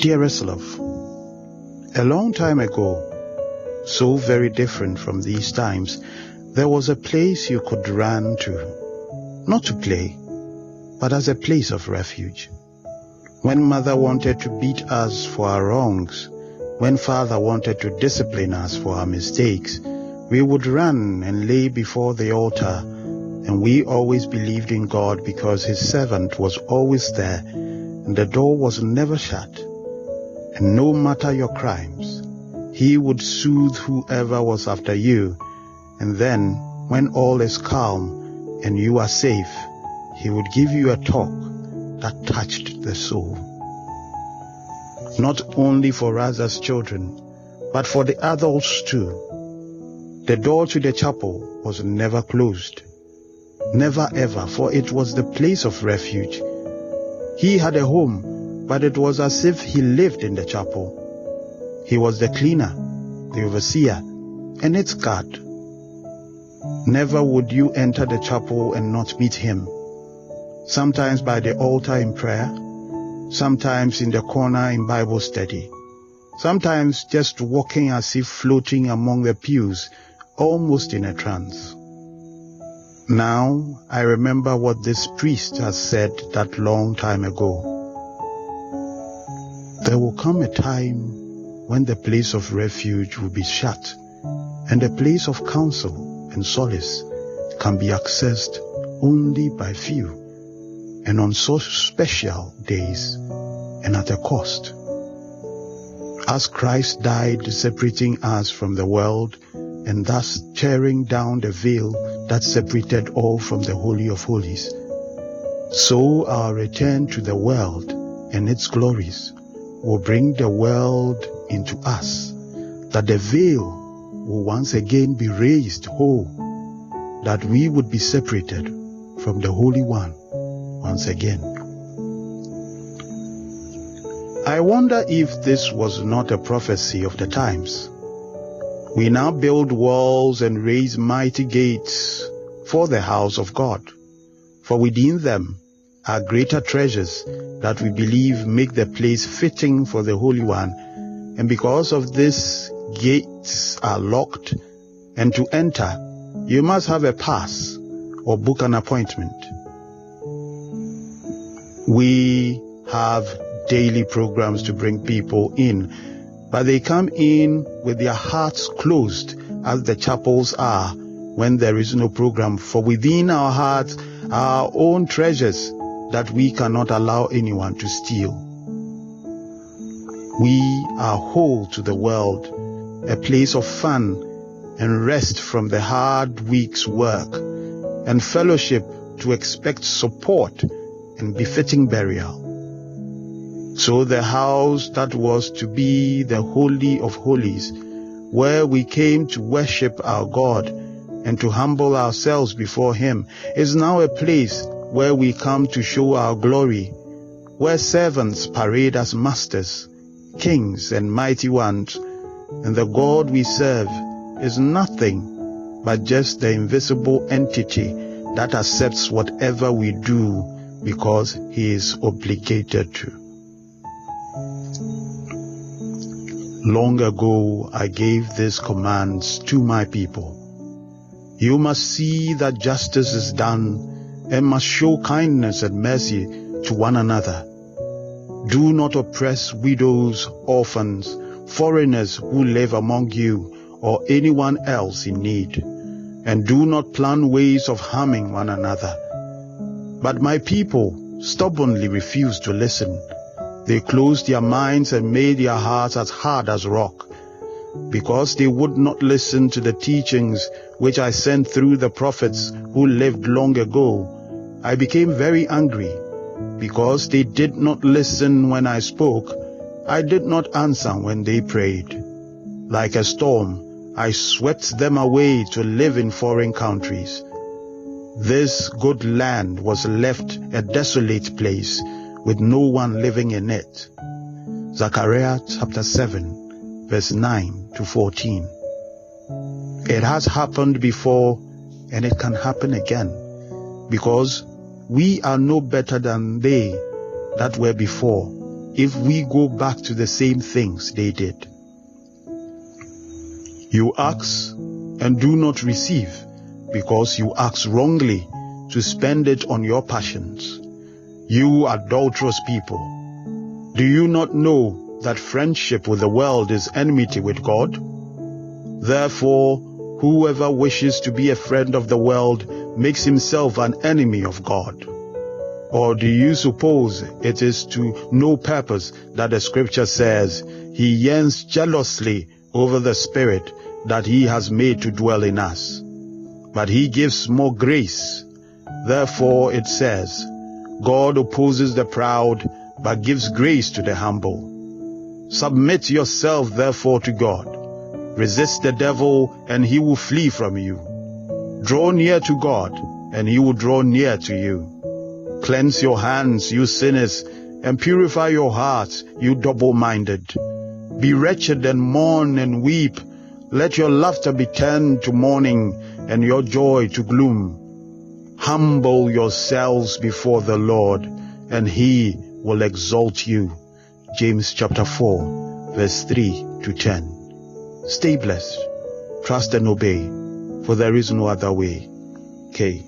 Dearest love, a long time ago, so very different from these times, there was a place you could run to, not to play, but as a place of refuge. When mother wanted to beat us for our wrongs, when father wanted to discipline us for our mistakes, we would run and lay before the altar, and we always believed in God because His servant was always there, and the door was never shut. And no matter your crimes, He would soothe whoever was after you, and then, when all is calm and you are safe, He would give you a talk that touched the soul. Not only for us as children, but for the adults too. The door to the chapel was never closed. Never ever, for it was the place of refuge. He had a home, but it was as if he lived in the chapel. He was the cleaner, the overseer, and its guard. Never would you enter the chapel and not meet him. Sometimes by the altar in prayer, sometimes in the corner in Bible study, sometimes just walking as if floating among the pews, almost in a trance. Now I remember what this priest has said that long time ago. There will come a time when the place of refuge will be shut, and the place of counsel and solace can be accessed only by few, and on so special days and at a cost. As Christ died separating us from the world and thus tearing down the veil that separated all from the Holy of Holies, so our return to the world and its glories will bring the world into us, that the veil will once again be raised whole, that we would be separated from the Holy One once again. I wonder if this was not a prophecy of the times. We now build walls and raise mighty gates for the house of God, for within them are greater treasures that we believe make the place fitting for the Holy One, and because of this, gates are locked, and to enter, you must have a pass or book an appointment. We have daily programs to bring people in, but they come in with their hearts closed, as the chapels are when there is no program, for within our hearts are our own treasures that we cannot allow anyone to steal. We are whole to the world, a place of fun and rest from the hard week's work, and fellowship to expect support and befitting burial. So the house that was to be the Holy of Holies, where we came to worship our God and to humble ourselves before Him, is now a place where we come to show our glory, where servants parade as masters, kings and mighty ones, and the God we serve is nothing but just the invisible entity that accepts whatever we do because He is obligated to. Long ago, I gave these commands to my people. You must see that justice is done and must show kindness and mercy to one another. Do not oppress widows, orphans, foreigners who live among you, or anyone else in need, and do not plan ways of harming one another. But my people stubbornly refused to listen. They closed their minds and made their hearts as hard as rock. Because they would not listen to the teachings which I sent through the prophets who lived long ago, I became very angry. Because they did not listen when I spoke, I did not answer when they prayed. Like a storm, I swept them away to live in foreign countries. This good land was left a desolate place, with no one living in it. Zechariah chapter 7, verse 9 to 14. It has happened before, and it can happen again, because we are no better than they that were before, if we go back to the same things they did. You ask and do not receive, because you ask wrongly to spend it on your passions. You adulterous people, do you not know that friendship with the world is enmity with God? Therefore, whoever wishes to be a friend of the world makes himself an enemy of God. Or do you suppose it is to no purpose that the scripture says, He yearns jealously over the Spirit that He has made to dwell in us? But He gives more grace. Therefore it says, God opposes the proud, but gives grace to the humble. Submit yourself therefore to God. Resist the devil, and he will flee from you. Draw near to God, and He will draw near to you. Cleanse your hands, you sinners, and purify your hearts, you double-minded. Be wretched and mourn and weep. Let your laughter be turned to mourning, and your joy to gloom. Humble yourselves before the Lord, and He will exalt you. James chapter 4, verse 3 to 10. Stay blessed, trust and obey, for there is no other way. K.